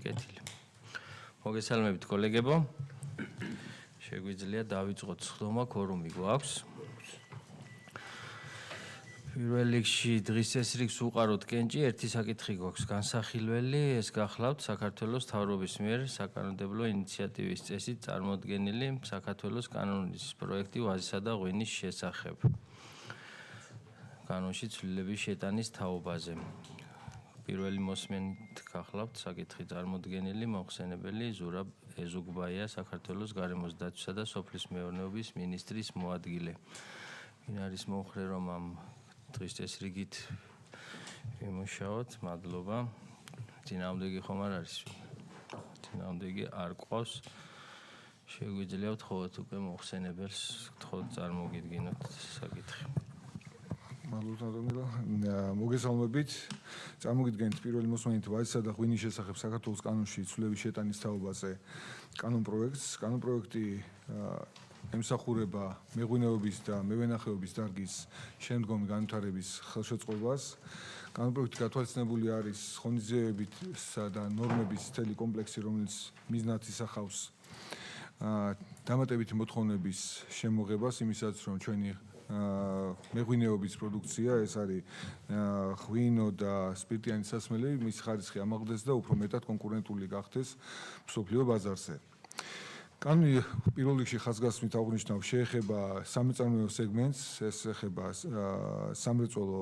კეთილი. მოგესალმებით კოლეგებო. შეგვიძლია დავიწყოთ სხდომა, ქორუმი გვაქვს. პირველ რიგში დღის წესრიგს უყაროთ კენჭი, ერთი საკითხი გვაქვს განსახილველი, ეს გახლავთ საქართველოს მთავრობის მიერ საკანონმდებლო ინიციატივის წესით წარმოდგენილი საქართველოს კანონის პროექტი ვაზისა და ღვინის შესახებ. კანონში ცვლილების შეტანის თაობაზე. პირველი მოსმენით გახლავთ საკითხი წარმოდგენილი მოხსენებელი ზურაბ ეზუგბაია საქართველოს გარემოს დაცვისა და სოფლის მეურნეობის მინისტრის მოადგილე. ვინ არის მომხრე რომ ამ დღის წესრიგით ვიმუშაოთ, მადლობა. წინააღმდეგი ხომ არ არის? წინააღმდეგი არ ყავს. შეგვიძლია ვთხოვოთ უკვე მოხსენებელს, ვთხოვოთ წარმოგიდგინოთ საკითხი. მადლობა, მოგესალმებით. წარმოგიდგენთ პირველი მოსმენით ვაზისა და ღვინის შესახებ საქართველოს კანონში ცვლილების შეტანის თაობაზე კანონპროექტს. კანონპროექტი ემსახურება მეღვინეობის და მევენახეობის დარგის შემდგომი განვითარების ხელშეწყობას. კანონპროექტი გათვალისწინებული არის ღონისძიებებისა და ნორმების მთელი კომპლექსი, რომელიც მიზნად ისახავს დამატებითი მოთხოვნების შემოღებას იმისაც, რომ ჩვენი მეღვინეობის პროდუქცია, ეს არის ღვინო და სპირტიანი სასმელი, მის ხარისხი ამაღლდეს და უფრო მეტად კონკურენტული გახდეს მსოფლიო ბაზარზე. კანონი პირველ რიგში ხაზგასმით აღნიშნავს შეეხება სამეწარმეო სეგმენტს, ეს ეხება სამრეწველო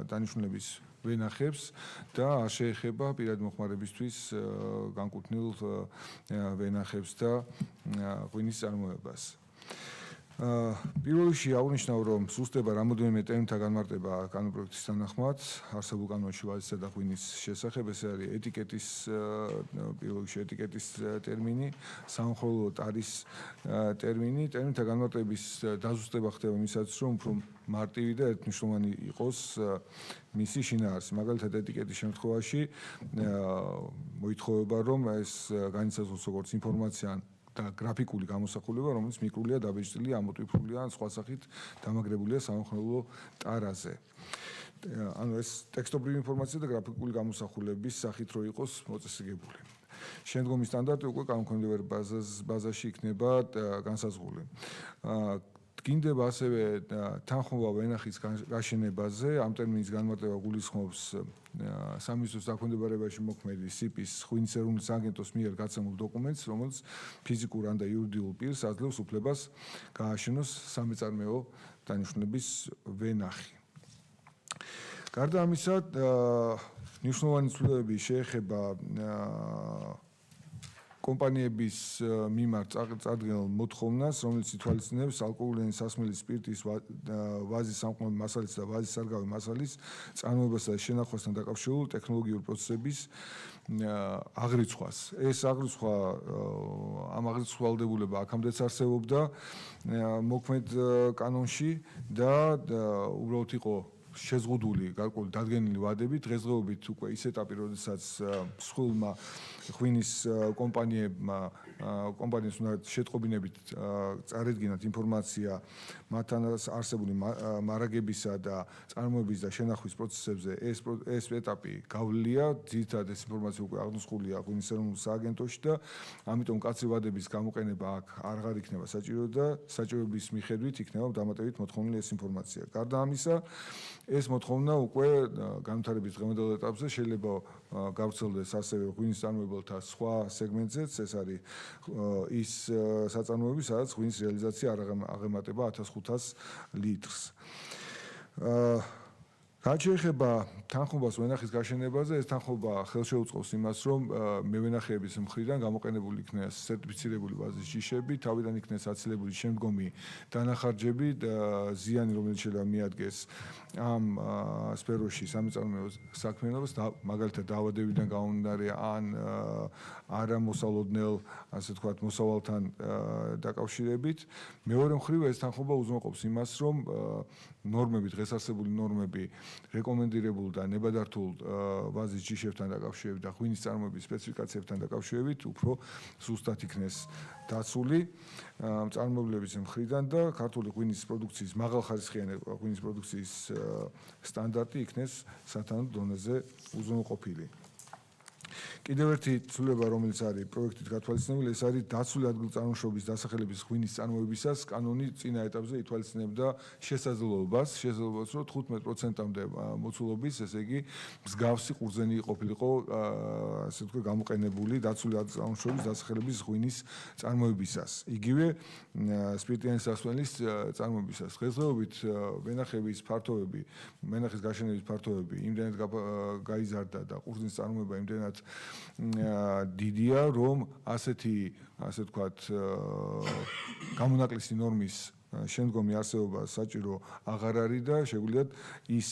დანიშნულების ვენახებს და არ შეეხება პირადი მოხმარებისთვის განკუთვნილ ვენახებს და ღვინის წარმოებას. პირველ რიგში აღნიშნავ, რომ სუსტება რამოდენიმე ტერმინთა განმარტება კანონპროექტის თანახმად არსებულ კანონში ვაზისა და ღვინის შესახებ, ეს არის ეტიკეტის პირველ რიგში ეტიკეტის ტერმინი, სამხოლოდ არის ტერმინი, ტერმინთა განმარტების დაზუსტება ხდება იმისაც, რომ უფრო მარტივი და ერთმნიშვნელოვანი იყოს მისი შინაარსი. მაგალითად, ეტიკეტის შემთხვევაში მოითხოვება, რომ ეს განიცადოს როგორც ინფორმაცია და გრაფიკული გამოსახულება, რომელიც მიკრულია, დაბეჭდილია, ამოტვიფრულია ან სხვა სახით დამაგრებულია სამხმელო ტარაზე. ანუ ეს ტექსტობრივი ინფორმაცია და გრაფიკული გამოსახულების სახით რო იყოს მოწესრიგებული. შემდგომი სტანდარტი უკვე კანონქვემდებარე ბაზაში იქნება განსაზღვრული. გინდება ასევე თანხმობა ვენახის გაშენებაზე, ამ ტერმინის განმარტება გულისხმობს სამინისტროს დაქვემდებარებაში მოქმედი სიპის ღვინის ეროვნული სააგენტოს მიერ გაცემულ დოკუმენტს, რომელიც ფიზიკურ ან და იურიდიულ პირს აძლევს უფლებას გააშენოს სამეწარმეო დანიშნულების ვენახი. გარდა ამისა, მნიშვნელოვანი ცვლილებები შეეხება კომპანიების მიმართ წარდგენილ მოთხოვნას, რომელიც ითვალისწინებს ალკოჰოლიანი სასმელი სპირტის, ვაზის სამყარო მასალის და ვაზის სარგავი მასალის წარმოებასა და შენახვასთან დაკავშირებულ ტექნოლოგიური პროცესების აღრიცხვას. ეს აღრიცხვა ამ აღრიცხვის ვალდებულება აქამდეც არსებობდა მოქმედ კანონში და უბრალოდ იყო შეზღუდული გარკვეული დადგენილი ვადები. დღესდღეობით უკვე ის ეტაპი, როდესაც მსხვილმა ღვინის კომპანიებს უნდა შეტყობინებით წარედგინათ ინფორმაცია მათთან არსებული მარაგებისა და წარმოების და შენახვის პროცესებზე, ეს ეტაპი გავლილია, ძირითადად ეს ინფორმაცია უკვე აღნუსხულია ღვინის ეროვნულ სააგენტოში და ამიტომ მკაცრი ვადების გამოყენება აქ აღარ იქნება საჭირო და საჭიროების მიხედვით იქნება დამატებით მოთხოვნილი ეს ინფორმაცია. გარდა ამისა, ეს მოთხოვნა უკვე განვითარების დღევანდელ ეტაპზე შეიძლება გავრცელდეს ასევე ღვინის წარმოებელთა სხვა სეგმენტზეც, ეს არის ის საწარმოები, სადაც ღვინის რეალიზაცია არ აღემატება 1500 litrს. რაც შეეხება თანხმობას ვენახის გაშენებაზე, ეს თანხმობა ხელშეუწყობს იმას, რომ მევენახეების მხრიდან გამოყენებული იქნეს სერტიფიცირებული ვაზის ჯიშები, თავიდან იქნეს აცილებული შემდგომი დანახარჯები და ზიანი, რომელიც შეიძლება მიადგეს ამ სფეროში სამეწარმეო საქმიანობას, მაგალითად დაავადებიდან გამომდინარე ან არამოსალოდნელ, ასე ვთქვათ, მოსავალთან დაკავშირებით. მეორე მხრივ ეს თანხმობა უზრუნველყოფს იმას, რომ ნორმები, დღეს არსებული ნორმები რეკომენდირებულ და ნებადართულ ვაზის ჯიშებთან დაკავშირებით და ღვინის წარმოების სპეციფიკაციებთან დაკავშირებით უფრო სუსტად იქნეს დაცული მწარმოებლების მხრიდან და ქართული ღვინის პროდუქციის მაღალხარისხიანი ღვინის პროდუქციის სტანდარტი იქნეს სათანადო დონეზე უზრუნველყოფილი. კიდევ ერთი ცვლილება, რომელიც არის პროექტით გათვალისწინებული, ეს არის დაცული ადგილწარმოშობის დასახელების ღვინის წარმოებისას კანონი წინა ეტაპზე ითვალისწინებდა შესაძლებლობას, რომ 15%-მდე მოცულობის, ესე იგი, მსგავსი ყურძენი ყოფილიყო, ასე ვთქვათ, გამოყენებული დაცული ადგილწარმოშობის დასახელების ღვინის წარმოებისას. იგივე სპირტიანი სასმელის წარმოებისას. დღესდღეობით ვენახების ფართობები, ვენახის გაშენების ფართობები იმდენად გაიზარდა და ყურძნის წარმოება იმდენად დიდია, რომ ასე ვთქვათ, გამონაკლისი ნორმის შემდგომი არსებობა საჭირო აღარ არის და შეგვიძლიათ ის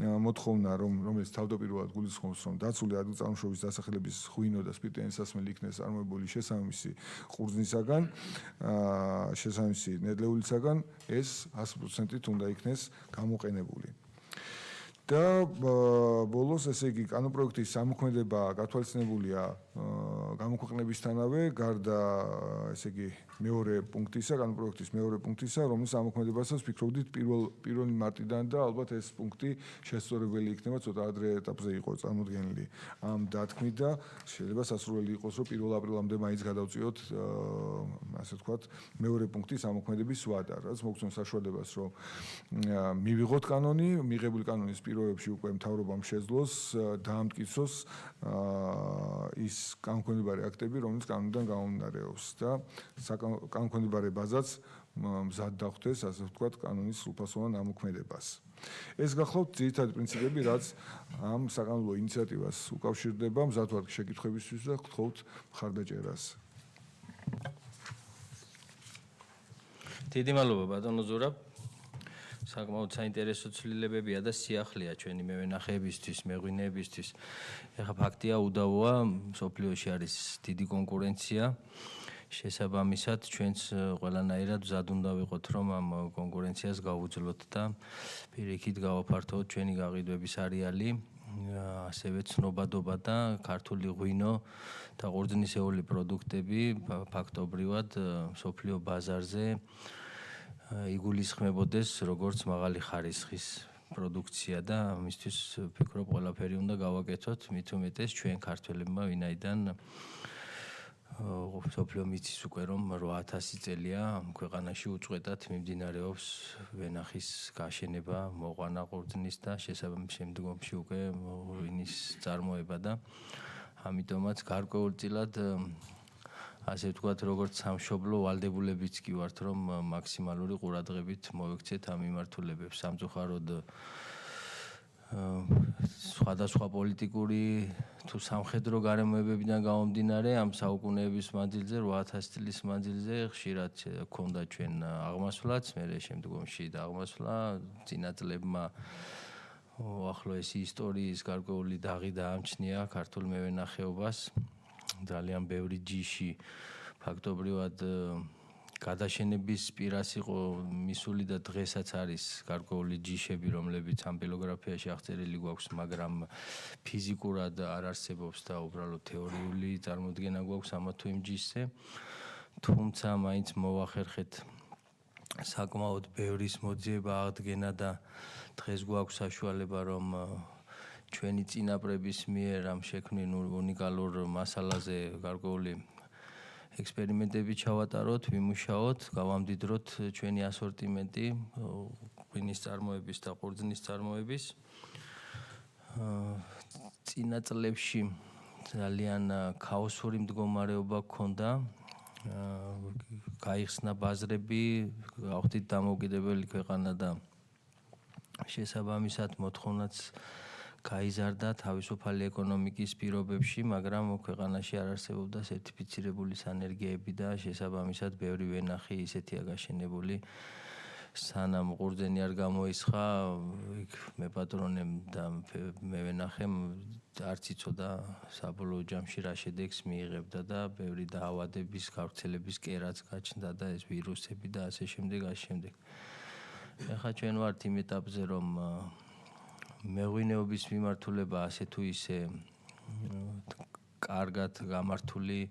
მოთხოვნა, რომელიც თავდაპირველად გულისხმობს, რომ დაცული ადგილწარმოშობის დასახელების ღვინო და სპირტიანი სასმელი იქნეს წარმოებული შესაბამისი ყურძნისაგან, შესაბამისი ნედლეულისაგან, ეს 100%-ით უნდა იქნეს გამოყენებული. და ბოლოს, ესე იგი, კანონპროექტის გამოქმედება გათვალისწინებულია გამოქვეყნებისთანავე, გარდა, ესე იგი, მეორე პუნქტისა, კანონპროექტის მეორე პუნქტისა, რომლის გამოქმედებასაც ვფიქრობდით პირველი მარტიდან და ალბათ ეს პუნქტი შესწორებელი იქნება, ცოტა ადრე ეტაპზე იყო წარმოდგენილი ამ დათქმით და შეიძლება სასურველი იყოს, რომ 1 აპრილამდე მაინც გადავწიოთ, ასე ვთქვათ, მეორე პუნქტის გამოქმედების ვადა, რაც მოგცემს საშუალებას, რომ მივიღოთ კანონი, მიღებული კანონის პირობებში უკვე მთავრობამ შეძლოს დაამტკიცოს ის კანონქვემდებარე აქტები, რომელიც კანონიდან გამომდინარეობს და კანონქვემდებარე ბაზაც მზად დახვდეს, ასე ვთქვათ, კანონის სრულფასოვან ამოქმედებას. ეს გახლავთ ძირითადი პრინციპები, რაც ამ საკანონმდებლო ინიციატივას უკავშირდება, მზად ვარ შეკითხვებისთვის და გთხოვთ მხარდაჭერას. დიდი მადლობა ბატონო ზურაბ. საკმაოდ საინტერესო ცვლილებებია და სიახლეა ჩვენი მევენახეებისთვის, მეღვინეებისთვის. ეხლა ფაქტია უდავოა, მსოფლიოში არის დიდი კონკურენცია. შესაბამისად, ჩვენც ყველანაირად მზად უნდა ვიყოთ, რომ ამ კონკურენციას გავუძლოთ და პირიქით გავაფართოვოთ ჩვენი გაყიდვების არეალი, ასევე ცნობადობა და ქართული ღვინო და ყურძნისეული პროდუქტები ფაქტობრივად მსოფლიო ბაზარზე იგულისხმებოდეს როგორც მაღალი ხარისხის პროდუქცია და ამისთვის ვფიქრობ ყველაფერი უნდა გავაკეთოთ, მით უმეტეს ჩვენ ქართველებმა, ვინაიდან მსოფლიო მიცის უკვე რომ 8000 წელია ქვეყანაში უწყვეტად მიმდინარეობს ვენახის გაშენება, მოყვანა ყურძნის და შემდგომში უკვე ღვინის წარმოება და ამიტომაც გარკვეულწილად ასე ვთქვათ, როგორც სამშობლო ვალდებულებიც კი ვართ, რომ მაქსიმალური ყურადღებით მოვექცეთ ამ მიმართულებებს. სამწუხაროდ სხვადასხვა პოლიტიკური თუ სამხედრო გარემოებებიდან გამომდინარე, ამ საუკუნეების მანძილზე, 8000 წლის მანძილზე ხშირად ჰქონდა ჩვენ აღმასვლაც, მერე შემდგომში და აღმასვლა წინა წლებმა უახლოესი ისტორიის გარკვეული დაღი დაამჩნია ქართულ მევენახეობას. ძალიან ბევრი ჯიში ფაქტობრივად გადაშენების პირას იყო მისული და დღესაც არის გარკვეული ჯიშები, რომლებიც ამ ბილოგრაფიაში აღწერილი გვაქვს, მაგრამ ფიზიკურად არ არსებობს და უბრალოდ თეორიული წარმოდგენა გვაქვს ამა თუ იმ ჯიშზე. თუმცა მაინც მოვახერხეთ საკმაოდ ბევრის მოძიება აღდგენა და დღეს გვაქვს საშუალება, რომ ჩვენი წინაპრების მიერ ამ შექმნილ უნიკალურ მასალაზე გარკვეული ექსპერიმენტები ჩავატაროთ, ვიმუშაოთ, გავამდიდროთ ჩვენი ასორტიმენტი ღვინის წარმოების და ყურძნის წარმოების. წინა წლებში ძალიან ქაოსური მდგომარეობა ჰქონდა. გაიხსნა ბაზრები, გავხდით დამოუკიდებელი ქვეყანა და შესაბამისად მოთხოვნაც გაიზარდა თავისუფალი ეკონომიკის პირობებში, მაგრამ ქვეყანაში არ არსებობდა სერტიფიცირებული სანერგეები და შესაბამისად ბევრი ვენახი ისეთია გაშენებული, სანამ ყურძენი არ გამოისხა, იქ მეპატრონემ და მევენახემ არც იცოდა საბოლოო ჯამში რა შედეგს მიიღებდა და ბევრი დაავადების, გავრცელების კერაც გაჩნდა და ეს ვირუსები და ასე შემდეგ, ასე შემდეგ. ეხლა ჩვენ ვართ იმ ეტაპზე, რომ მეღვინეობის მიმართულება ასე თუ ისე კარგად გამართული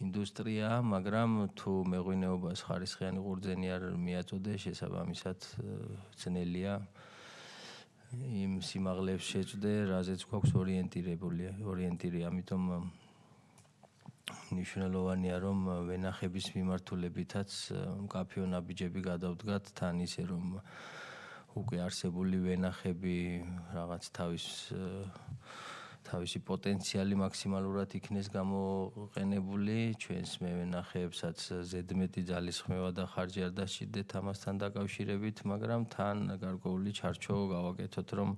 ინდუსტრია, მაგრამ თუ მეღვინეობას ხარისხიანი ყურძენი არ მიაწოდე, შესაბამისად ძნელია იმ სიმაღლეებს შეჭდე, რაზეც გვაქვს ორიენტირი, ამიტომ მნიშვნელოვანია, რომ ვენახების მიმართულებითაც მკაფიო ნაბიჯები გადავდგათ თან ისე, რომ უკვე არსებული ვენახები რაღაც თავისი პოტენციალი მაქსიმალურად იქნეს გამოყენებული, ჩვენს მევენახეებსაც ზედმეტი ძალისხმევა და ხარჯი არ დასჭირდეთ ამასთან დაკავშირებით, მაგრამ თან გარკვეული ჩარჩო გავაკეთოთ, რომ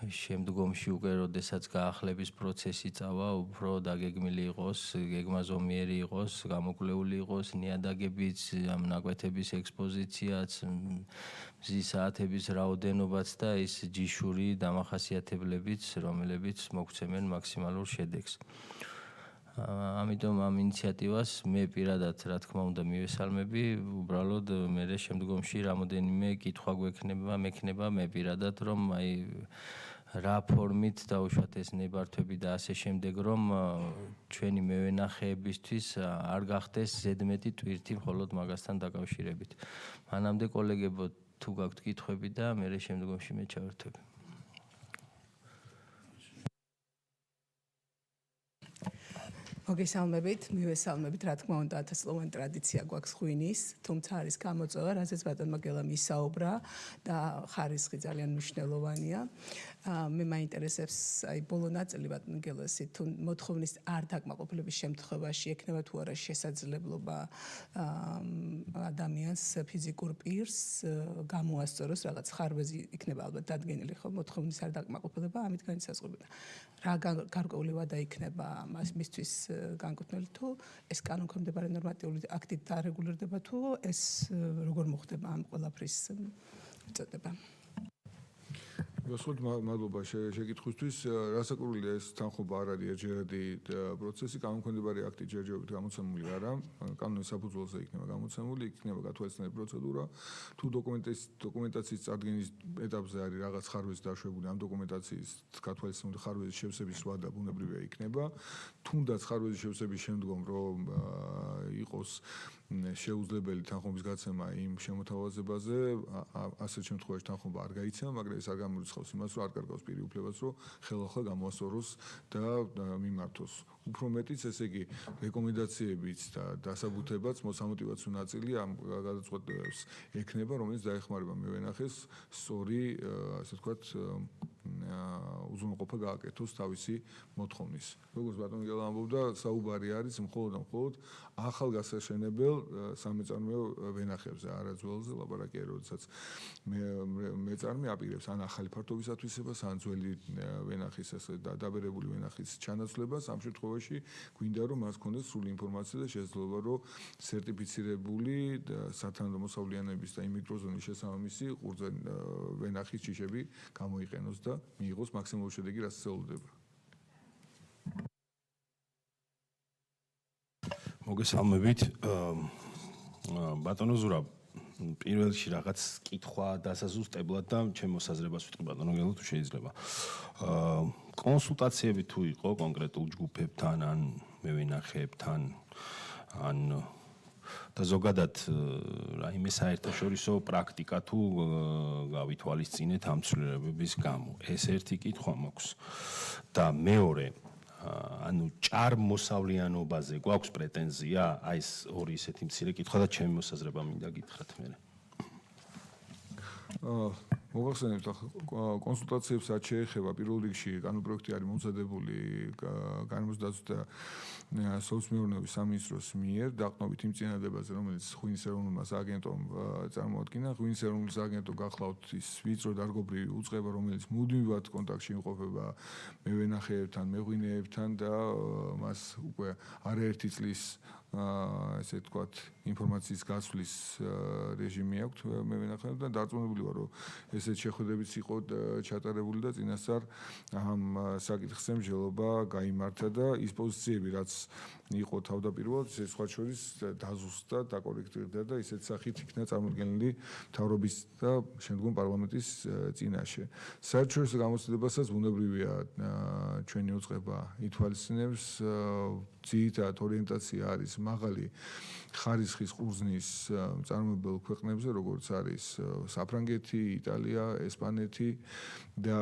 შემდგომში უკვე როდესაც გაახლების პროცესი წავა, უფრო დაგეგმილი იყოს, გეგმაზომიერი იყოს, გამოკვლეული იყოს ნიადაგებიც, ამ ნაკვეთების ექსპოზიციაც, მზის საათების რაოდენობაც და ის ჯიშური დამახასიათებლებიც, რომელებიც მოგცემენ მაქსიმალურ შედეგს. ამიტომ ამ ინიციატივას მე პირადად, რა თქმა უნდა, მივესალმები, უბრალოდ მე შემდგომში რამოდენიმე კითხვა მექნება მე პირადად, რომ რა ფორმით დაუშვათ ეს ნებართვები და ასე შემდეგ, რომ ჩვენი მევენახეებისთვის არ გახდეს ზედმეტი ტვირთი მხოლოდ მაგასთან დაკავშირებით. მანამდე კოლეგებო, თუ გაქვთ კითხვები და მე შემდგომში მე ჩავერთვები. მოგესალმებით, მივესალმებით, რა თქმა უნდა, ათასწლოვანი ტრადიცია გვაქვს ღვინის, თუმცა არის გამოწვევა, რაზეც ბატონმა გელამ ისაუბრა და ხარისხი ძალიან მნიშვნელოვანია. მე მაინტერესებს ბოლო ნაწილი ბატონ გელასი, თუ მოთხოვნის არ დაკმაყოფილების შემთხვევაში ექნება თუ არა შესაძლებლობა ადამიანს ფიზიკურ პირს გამოასწოროს რაღაც ხარვეზი იქნება ალბათ დადგენილი ხო მოთხოვნის არ დაკმაყოფილება ამით განისაზღვრება. რა გარკვეული ვადა იქნება მისთვის განკუთვნილი თუ ეს კანონქვემდებარე ნორმატიული აქტით დარეგულირდება თუ ეს როგორ მოხდება ამ ყველაფრის წოდება. Გასულ მადლობა შეკითხვისთვის. რასაკვირველია ეს თანხმობა არ არის ერთჯერადი პროცესი, კანონქვემდებარე აქტი ჯერჯერობით გამოცემული არა, კანონის საფუძველზე იქნება გამოცემული, იქნება გათვალისწინებული პროცედურა. თუ დოკუმენტაციის წარდგენის ეტაპზე არის რაღაც ხარვეზი დაშვებული, ამ დოკუმენტაციის გათვალისწინებული ხარვეზის შევსების ვადა ბუნებრივია იქნება. თუნდაც ხარვეზის შევსების შემდგომ რომ იყოს შეუძლებელი თანხმობის გაცემა იმ შემოთავაზებაზე, ასეთ შემთხვევაში თანხმობა არ გაიცემა, მაგრამ ეს არ გამორიცხავს იმას, რომ არ კარგავს პირი უფლებას, რომ ხელახლა გამოასწოროს და მიმართოს. უფრო მეტიც, ესე იგი, რეკომენდაციებიც და დასაბუთებაც, მოსამოტივაციო ნაწილი ამ გადაწყვეტილებას ექნება, რომელიც დაეხმარება მევენახეს სწორი, ასე ვთქვათ, უზრუნველყოფა გააკეთოს თავისი მოთხოვნის. როგორც ბატონი გელა ამბობდა, საუბარი არის მხოლოდ და მხოლოდ ახალგასაშენებელ სამეწარმეო ვენახებზე, არა ძველზე, ლაპარაკია, როდესაც მეწარმე აპირებს ან ახალი ფართობისათვისებას, ან ძველი ვენახის ასე დაბერებული ვენახის ჩანაცვლებას, ამ შემთხვევაში გვინდა რომ მას ქონდეს სრული ინფორმაცია და შესაძლებლობა რომ სერტიფიცირებული სათანადო მოსავლიანების და იმიგროზონის შესაბამისი ყურძენ ვენახის ჯიშები გამოიყენოს და მიიღოს მაქსიმალური შედეგი, რაც შეუძლება. მოგესალმებით. ბატონო ზურაბ, პირველში რაღაც კითხვა დასაზუსტებლად და ჩემ მოსაზრებას ვიტყვი ბატონო გელო თუ შეიძლება. კონსულტაციები თუ იყო კონკრეტულ ჯგუფებთან ან მევენახეებთან ან და ზოგადად რაიმე საერთაშორისო პრაქტიკა თუ გავითვალისწინეთ ამ ცვლილებების გამო. ეს ერთი კითხვა მაქვს. და მეორე ანუ ჭარმოსავლიანობაზე გვაქვს პრეტენზია? აი ეს ორი ისეთი მცირე კითხვა და ჩემი მოსაზრება მინდა გითხრათ მე. მოგახსენებთ, კონსულტაციებს რაც შეეხება პირველ რიგში კანონპროექტი არის მომზადებული განმოსდაცვით და სოციალურ სამინისტროს მიერ დაყრდნობით იმ წინადებაზე, რომელიც ღვინის ეროვნულმა სააგენტომ წარმოადგინა. ღვინის ეროვნული სააგენტო გახლავთ ის ვიწრო დარგობრივი უწყება, რომელიც მუდმივად კონტაქტში იმყოფება მევენახეებთან, მეღვინეებთან და მას უკვე არაერთი წლის ესე ვთქვათ, ინფორმაციის გასვლის რეჟიმი აქვს მევენახეებთან. დარწმუნებული ვარ, რომ ესეთ შეხვედრებიც იყო ჩატარებული და წინასწარ ამ საკითხზე მსჯელობა გაიმართა და ის პოზიციები, რაც იყო თავდაპირველად, ეს სხვა შორის დაზუსტდა, დაკორექტირდა და ისეთ სახით იქნა წარმოდგენილი მთავრობის და შემდგომ პარლამენტის წინაშე. საერთაშორისო გამოცდილებასაც ბუნებრივია ჩვენი უწყება ითვალისწინებს, ძირითადად ორიენტაცია არის მაღალი ხარისხის ყურძნის მწარმოებელ ქვეყნებზე, როგორც არის საფრანგეთი, იტალია იტალია, ესპანეთი და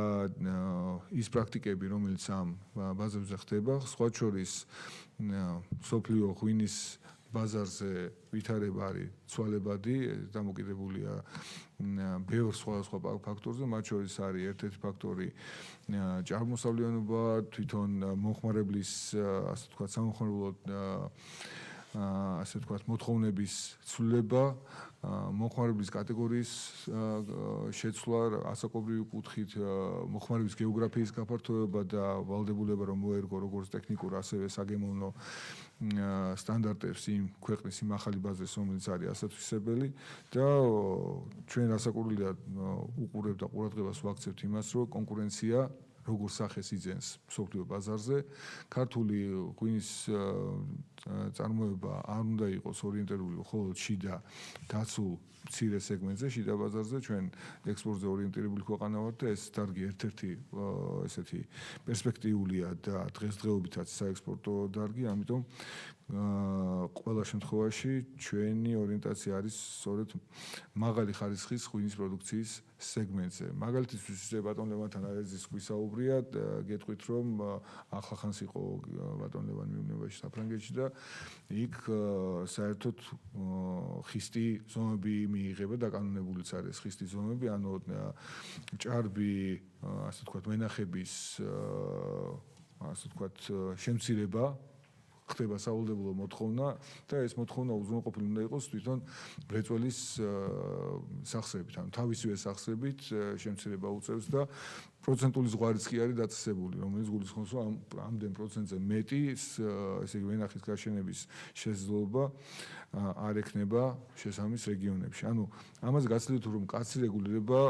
ის პრაქტიკები, რომელიც ამ ბაზებზე ხდება, სხვა შორის სოფლიო ღვინის ბაზარზე ვითარება არის ცვალებადი, დამოკიდებულია ბევრ სხვადასხვა ფაქტორზე, მათ შორის არის ერთ-ერთი ფაქტორი ჭარბმოსავლიანობა, თვითონ მომხმარებლის, ასე ვთქვათ, სამომხმარებლო ასე ვთქვათ, მოთხოვნების ცვლილება, მომხმარებლის კატეგორიის შეცვლა, ასაკობრივი კუთხით, მომხმარების გეოგრაფიის გაფართოება და ვალდებულება, რომ მოერგო როგორც ტექნიკურ, ასევე საგემოვნო სტანდარტებს იმ ქვეყნის იმ ახალი ბაზრის, რომელიც არის ასათვისებელი და ჩვენ რასაკვირველია უყურებთ და ყურადღებას ვაქცევთ იმას, რომ კონკურენცია როგორ სახეს იძენს მსოფლიო ბაზარზე, ქართული ღვინის წარმოება არ უნდა იყოს ორიენტირებული მხოლოდ შიდა დაცულ მცირე სეგმენტზე, შიდა ბაზარზე, ჩვენ ექსპორტზე ორიენტირებული ქვეყანა ვართ და ეს დარგი ერთ-ერთი ესეთი პერსპექტიულია და დღესდღეობითაც საექსპორტო დარგი, ამიტომ ყველა შემთხვევაში ჩვენი ორიენტაცია არის სწორედ მაღალი ხარისხის ღვინის პროდუქციის სეგმენტზე. მაგალითისთვის ბატონ ლევანთან არეზის გვისაუბრია, გეტყვით რომ ახლახანს იყო ბატონ ლევან მიუნებაში საფრანგეთში და იქ საერთოდ ხისტი ზომები მიიღება და კანონებულიც არის ხისტი ზომები, ანუ ჭარბი, ასე ვთქვათ, ვენახების ასე ვთქვათ, შემცირება ხდება სავალდებულო მოთხოვნა და ეს მოთხოვნა უზრუნველყოფილი უნდა იყოს თვითონ მრეწველის სახსრებით, ანუ თავისივე სახსრებით შემცირება უწევს და პროცენტული ზღვარიც კი არის დაწესებული, რომელიც გულისხმობს, რომ ამდენ პროცენტზე მეტი ესე იგი ვენახის გაშენების შესაძლებლობა არ ექნება შესაბამის რეგიონებში. ანუ ამას გაცილებით რომ კაცრი რეგულირება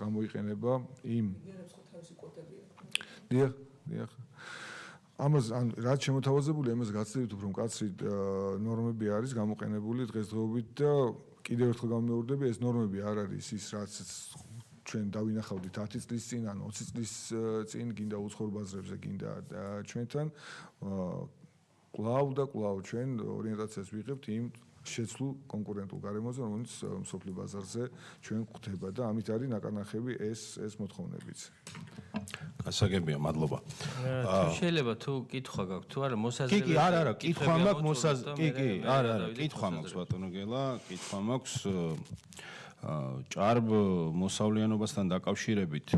გამოიყენება იმ დიახ ამას რაც შემოთავაზებული, ამას გაცილებით უფრო მკაცრი ნორმები არის გამოყენებული დღესდღეობით და კიდევ ერთხელ გამეორდები, ეს ნორმები არ არის ის, რაც ჩვენ დავინახავდით 10 წლის წინ, ან 20 წლის წინ, გინდა უცხოურ ბაზრებზე, გინდა ჩვენთან, კვლავ ჩვენ ორიენტაციას ვიღებთ იმ შეცვლილ კონკურენტულ გარემოზე, რომელიც მსოფლიო ბაზარზე ჩვენ გვხვდება და ამით არის ნაკარნახები ეს მოთხოვნებიც. გასაგებია, მადლობა. შეიძლება თუ კითხვა გაქვთ, თუ არა მოსაზრება. კი, არა, კითხვა მაქვს, კითხვა მაქვს ბატონო გელა, კითხვა მაქვს ჭარბ მოსავლიანობასთან დაკავშირებით.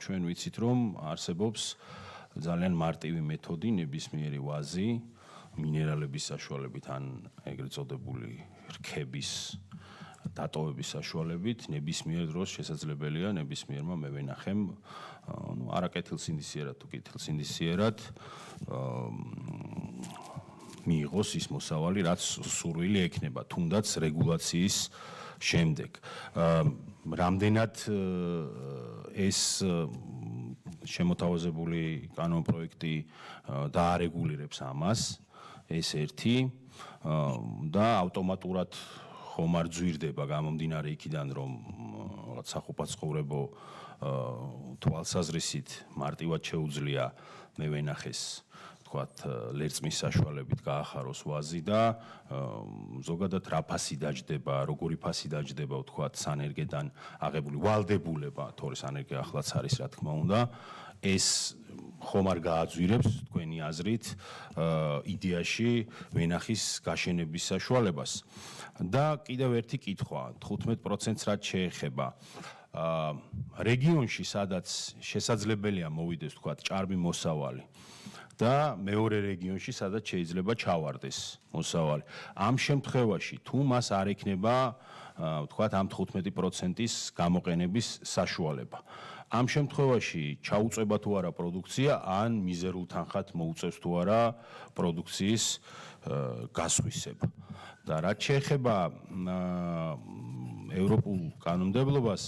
ჩვენ ვიცით, რომ არსებობს ძალიან მარტივი მეთოდი, ნებისმიერი ვაზი, მინერალების საშუალებით ან ეგრეთ წოდებული რქების დატოვების საშუალებით ნებისმიერ დროს შესაძლებელია ნებისმიერმა მევენახემ არა კეთილსინდისიერად თუ კეთილსინდისიერად მიიღოს ის მოსავალი, რაც სურვილი ექნება, თუნდაც რეგულაციის შემდეგ. რამდენად ეს შემოთავაზებული კანონპროექტი დაარეგულირებს ამას, ეს ერთი და ავტომატურად ხომ არ ძვირდება გამომდინარე იქიდან, რომ რაღაც სახუპაცხოვრებო თვალსაზრისით მარტივად შეუძლია მევენახეს ვთქვათ ლერწმის საშუალებით გაახაროს ვაზი და ზოგადად რა ფასი დაჯდება, როგორი ფასი დაჯდება ვთქვათ სანერგედან აღებული ვალდებულება, თორე სანერგე ახლაც არის რა თქმა უნდა, ეს ხომ არ გააძვირებს თქვენი აზრით იდეაში ვენახის გაშენების საშუალებას. და კიდევ ერთი კითხვა, 15%-ს რაც შეეხება რეგიონში, სადაც შესაძლებელია მოვიდეს თქვათ ჭარბი მოსავალი და მეორე რეგიონში, სადაც შეიძლება ჩავარდეს მოსავალი. ამ შემთხვევაში თუ მას არ ექნება ვთქვათ ამ 15%-ის გამოყენების საშუალება. ამ შემთხვევაში ჩაუწება თუ არა პროდუქცია, ან მიზერულ თანხად მოუწევს თუ არა პროდუქციის გასხვისება. და რაც შეეხება ევროპულ კანონმდებლობას,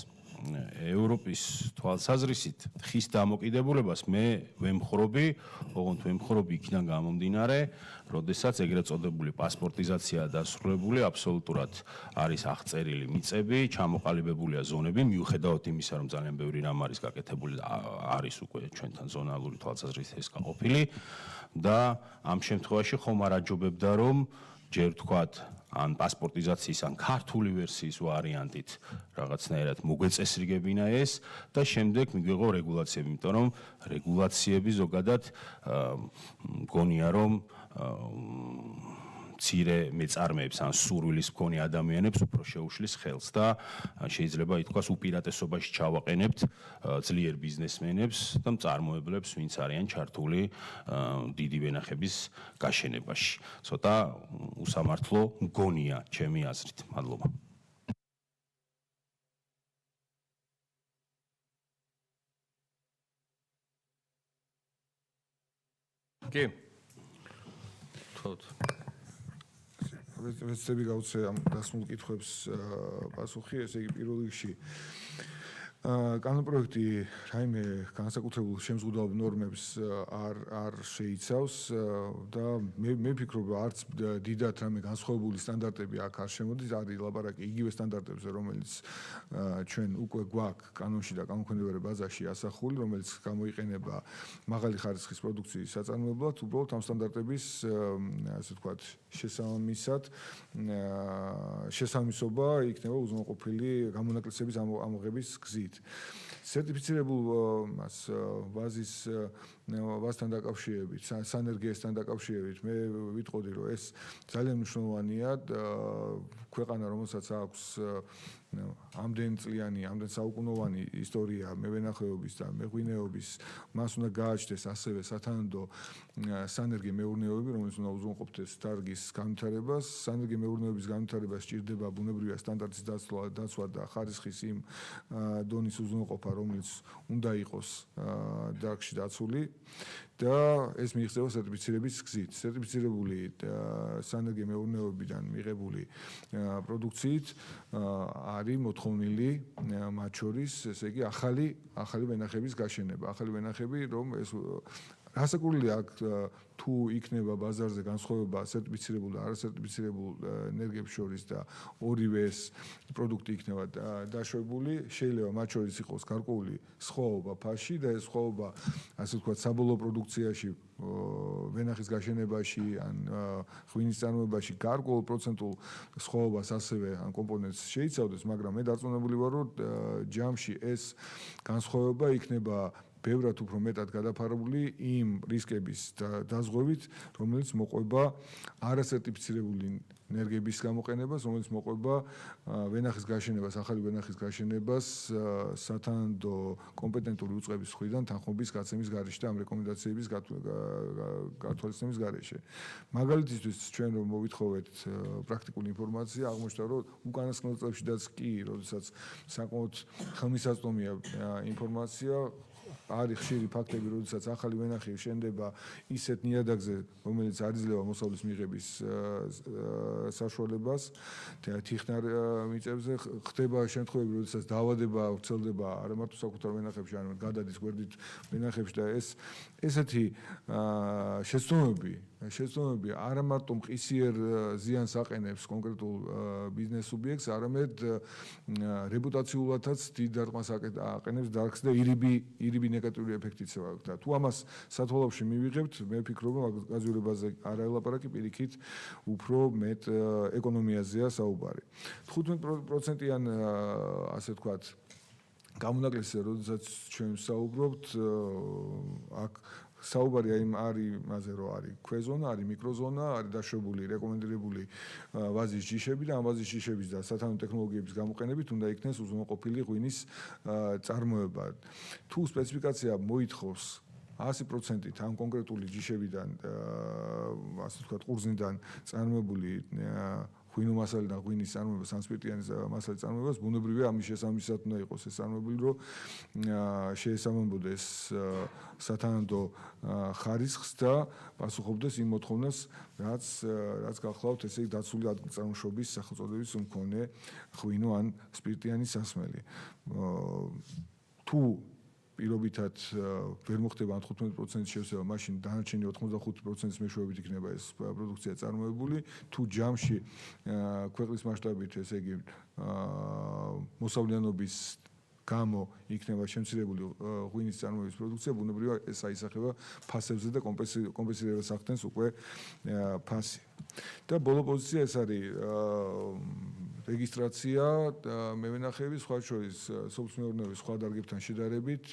ევროპის თვალსაზრისით ხის დამოკიდებულებას მე ვემხრობი, ოღონდ ვემხრობი იქიდან გამომდინარე, როდესაც ეგრეთ წოდებული პასპორტიზაცია დასრულებული, აბსოლუტურად არის აღწერილი მიწები, ჩამოყალიბებულია ზონები, მიუხედავად იმისა, რომ ძალიან ბევრი რამ არის გაკეთებული და არის უკვე ჩვენთან ზონალური თვალსაზრისით ეს გაყოფილი და ამ შემთხვევაში ხომ არ აჯობებდა, რომ ჯერ ვთქვათ ან პასპორტიზაციის ან ქართული ვერსიის ვარიანტით რაღაცნაირად მოგვეწესრიგებინა ეს და შემდეგ მიგვიღო რეგულაციები, იმიტომ რომ რეგულაციები ზოგადად მგონია რომ მცირე მეწარმეებს ან სურვილის მქონე ადამიანებს უფრო შეუშლის ხელს და შეიძლება ითქვას უპირატესობაში ჩავაყენებთ ძლიერ ბიზნესმენებს და მწარმოებლებს, ვინც არიან ჩართული დიდი ვენახების გაშენებაში. ცოტა უსამართლო მგონია ჩემი აზრით. მადლობა. კი. თოთ. ვეცდები გავცე ამ დასმულ კითხვებს პასუხი, ესე იგი პირველ რიგში კანონპროექტი რაიმე განსაკუთრებულ შემზღუდავ ნორმებს არ შეიცავს და მე ვფიქრობ, რომ არც დიდად რამე განსხვავებული სტანდარტები აქ არ შემოდის, არის ლაპარაკი იგივე სტანდარტებზე, რომელიც ჩვენ უკვე გვაქვს კანონში და კანონქვემდებარე ბაზაში ასახული, რომელიც გამოიყენება მაღალი ხარისხის პროდუქციის საწარმოებლად, უბრალოდ ამ სტანდარტების ასე ვთქვათ შესაბამისობა იქნება უზრუნველყოფილი გამონაკლისების ამოღების გზით. სერტიფიცირებულ ვაზთან დაკავშირებით, სანერგიესთან დაკავშირებით მე ვიტყოდი, რომ ეს ძალიან მნიშვნელოვანია ქვეყანა, რომელსაც აქვს ამდენწლიანი, ამდენ საუკუნოვანი ისტორია მევენახეობის და მეღვინეობის, მას უნდა გააჩნდეს ასევე სათანადო სანერგე მეურნეობები, რომელიც უნდა უზრუნველყოფდეს დარგის განვითარებას. სანერგე მეურნეობის განვითარებას სჭირდება ბუნებრივია სტანდარტის დაცვა და ხარისხის იმ დონის უზრუნველყოფა, რომელიც უნდა იყოს დარგში დაცული და ეს მიიღწევა სერტიფიცირების გზით. სერტიფიცირებული სანერგე მეურნეობიდან მიღებული პროდუქციით არის მოთხოვნილი მათ შორის, ესე იგი ახალი ვენახების გაშენება. ახალი ვენახები, რომ ეს რასაკურველი აქ თუ იქნება ბაზარზე განსხვავება სერტიფიცირებულ და არასერტიფიცირებულ ენერგიებს შორის და ორივე ეს პროდუქტი იქნება დაშვებული, შეიძლება მათ შორის იყოს გარკვეული სხვაობა ფასში და ეს სხვაობა, ასე ვთქვათ, საბოლოო პროდუქციაში, ვენახის გაშენებაში ან ღვინის წარმოებაში გარკვეულ პროცენტულ სხვაობას ასევე ან კომპონენტს შეიცავდეს, მაგრამ მე დარწმუნებული ვარ, რომ ჯამში ეს განსხვავება იქნება ბევრად უფრო მეტად გადაფარული იმ რისკების დაზღვევით, რომელიც მოყვება არასერტიფიცირებული ენერგიების გამოყენებას, რომელიც მოყვება ვენახის გაშენებას, ახალი ვენახის გაშენებას სათანადო კომპეტენტური უწყების მხრიდან თანხმობის გაცემის გარეშე და ამ რეკომენდაციების გათვალისწინების გარეშე. მაგალითისთვის ჩვენ რომ მოვითხოვეთ პრაქტიკული ინფორმაცია, აღმოჩნდა, რომ უკანასკნელ წლებშიდაც კი, როდესაც საკმაოდ ხელმისაწვდომია ინფორმაცია, არის ხშირი ფაქტები, როდესაც ახალი ვენახი შენდება ისეთ ნიადაგზე, რომელიც არ იძლევა მოსავლის მიღების საშუალებას, თიხნარ მიწებზე ხდება შემთხვევები, როდესაც დაავადება ვრცელდება არა მარტო საკუთარ ვენახებში, არამედ გადადის გვერდით ვენახებში და ესეთი შეცდომები არა მარტო მყისიერ ზიანს აყენებს კონკრეტულ ბიზნეს სუბიექტს, არამედ რეპუტაციულადაც დიდ დარტყმას აყენებს დარგს და ირიბი ნეგატიური ეფექტიც აქვს და თუ ამას სათვალავში მივიღებთ, მე ვფიქრობ, რომ გაზიურებაზე არ ელაპარაკი, პირიქით უფრო მეტ ეკონომიაზეა საუბარი. 15%-იან ასე ვთქვათ გამონაკლისზე, როდესაც ჩვენ ვსაუბრობთ, აქ საუბარი არის იმაზე, რომ არის ქვეზონა, არის მიკროზონა, არის დაშვებული რეკომენდირებული ვაზის ჯიშები და ამ ვაზის ჯიშების და სათანადო ტექნოლოგიების გამოყენებით უნდა იქნეს უზრუნველყოფილი ღვინის წარმოება. თუ სპეციფიკაცია მოითხოვს 100%-ით ამ კონკრეტული ჯიშებიდან, ასე ვთქვათ, ყურძნიდან წარმოებული ღვინო მასალიდან ღვინის წარმოებას ან სპირტიანი მასალის წარმოებას, ბუნებრივია ამის შესაბამისად უნდა იყოს ეს წარმოებული, რომ შეესაბამებოდეს სათანადო ხარისხს და პასუხობდეს იმ მოთხოვნას, რაც გახლავთ, ესე იგი დაცული ადგილწარმოშობის სახელწოდების მქონე ღვინო ან სპირტიანი სასმელი. თუ პირობითად ვერ მოხდება 15% შევსება, მაშინ დანარჩენი 85%-ის მეშვეობით იქნება ეს პროდუქცია წარმოებული. თუ ჯამში ქვეყნის მასშტაბით, ესე იგი მოსავლიანობის გამო იქნება შემცირებული ღვინის წარმოების პროდუქცია, ბუნებრივია ეს აისახება ფასებზე და კომპენსირებას ახდენს უკვე ფასი. და ბოლო პოზიცია ეს არის რეგისტრაცია მევენახეების სხვა შორის სოფლის მეურნეობის სხვა დარგებთან შედარებით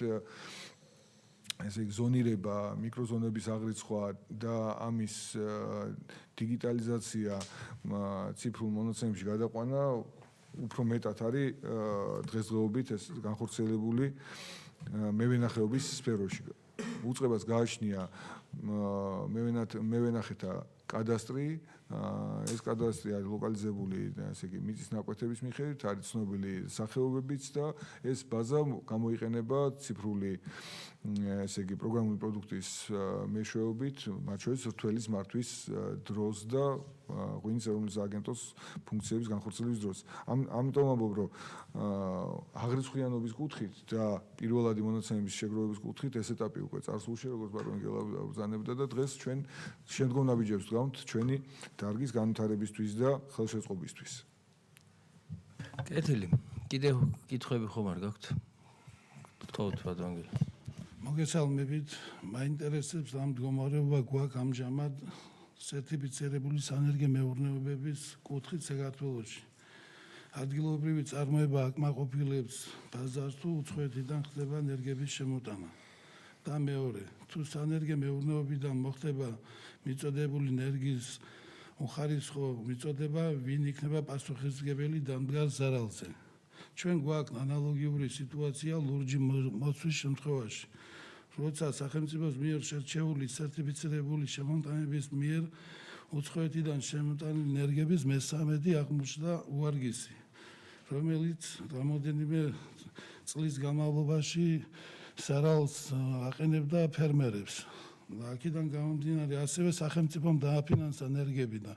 ესე იგი ზონირება, მიკროზონების აღრიცხვა და ამის დიგიტალიზაცია ციფრულ მონაცემებში გადაყვანა უფრო მეტად არის დღესდღეობით ეს განხორციელებული მევენახეობის სფეროში. უწყებას გააჩნია მევენახეთა კადასტრი, ეს კადასტრი არის ლოკალიზებული, ესე იგი, მიწის ნაკვეთების მიხედვით, არის ცნობილი სახეობებიც და ეს ბაზა გამოიყენება ციფრული ესე იგი, პროგრამული პროდუქტის მეშვეობით, მათ შორის რთველის მართვის დროს და ღვინის ეროვნული სააგენტოს ფუნქციების განხორციელების დროს. ამიტომ ამბობ, რომ აღრიცხვიანობის კუთხით და პირველადი მონაცემების შეგროვების კუთხით ეს ეტაპი უკვე წარსულში, როგორც ბატონი გელავი ბრძანებდა და დღეს ჩვენ შემდგომ ნაბიჯებს ვდგავთ ჩვენი დარგის განვითარებისთვის და ხელშეწყობისთვის. კეთილი. კიდევ კითხვები ხომ არ გაქვთ? თხოვთ ბატონი. მოგესალმებით, მაინტერესებს რა მდგომარეობა გვაქვს ამჟამად სერტიფიცირებული სანერგე მეურნეობების კუთხით საქართველოში. ადგილობრივი წარმოება აკმაყოფილებს ბაზარს თუ უცხოეთიდან ხდება ენერგიების შემოტანა. და მეორე, თუ სანერგე მეურნეობიდან მოხდება მიწოდებული ენერგიის უხარისხო მიწოდება, ვინ იქნება პასუხისმგებელი დამდგარ ზარალზე? ჩვენ გვაქვს ანალოგიური სიტუაცია ლურჯი მოცვის შემთხვევაში. როცა სახელმწიფოს მიერ შერჩეული სერტიფიცირებული შემოტანების მიერ უცხოეთიდან შემოტანილი ენერგიების მე-13 აღმოჩნდა უარგისი, რომელიც რამოდენიმე წლის განმავლობაში ზარალს აყენებდა ფერმერებს. აქედან გამომდინარე, ასევე სახელმწიფომ დააფინანსა ენერგიები და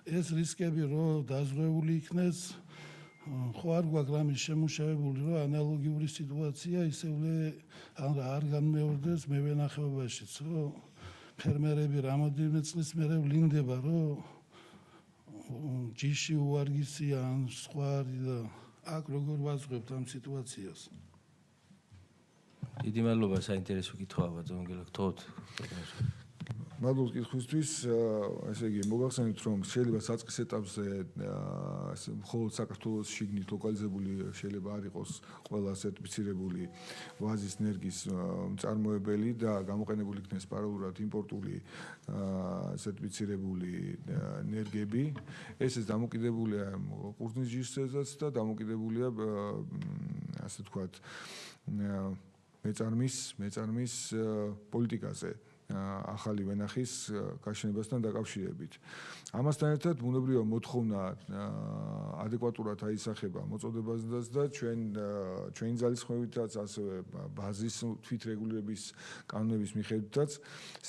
ეს რისკები რომ დაზღვეული იქნეს, ხო არ გვაქვს რამის შემუშავებული, რომ ანალოგიური სიტუაცია ისევე არ განმეორდეს მევენახეობაშიც, რომ ფერმერები რამოდენიმე წლის მერე ვლინდება, რომ ჯიში უარგისია ან სხვა არის და აქ როგორ ვაზღვევთ ამ სიტუაციას? დიდი მადლობა საინტერესო კითხვაა ბატონო გელავი. თხოვთ. მადლობა კითხვისთვის. ესე იგი, მოგახსენებთ, რომ შეიძლება საწყის ეტაპზე მხოლოდ საქართველოს შიგნით ლოკალიზებული შეიძლება არ იყოს ყველა სერტიფიცირებული ვაზის ენერგიის მწარმოებელი და გამოყენებული იქნეს პარალელურად იმპორტული სერტიფიცირებული ენერგიები. ეს დამოკიდებულია ყურძნის ჯიშზეც და დამოკიდებულია ასე ვთქვათ მეწარმის პოლიტიკაზე. ახალი ვენახის გაშენებასთან დაკავშირებით. ამასთან ერთად ბუნებრივია მოთხოვნა ადეკვატურად აისახება მოწოდებასდაც და ჩვენი ძალისხმევითაც ასევე ბაზის თვითრეგულირების კანონების მიხედვითაც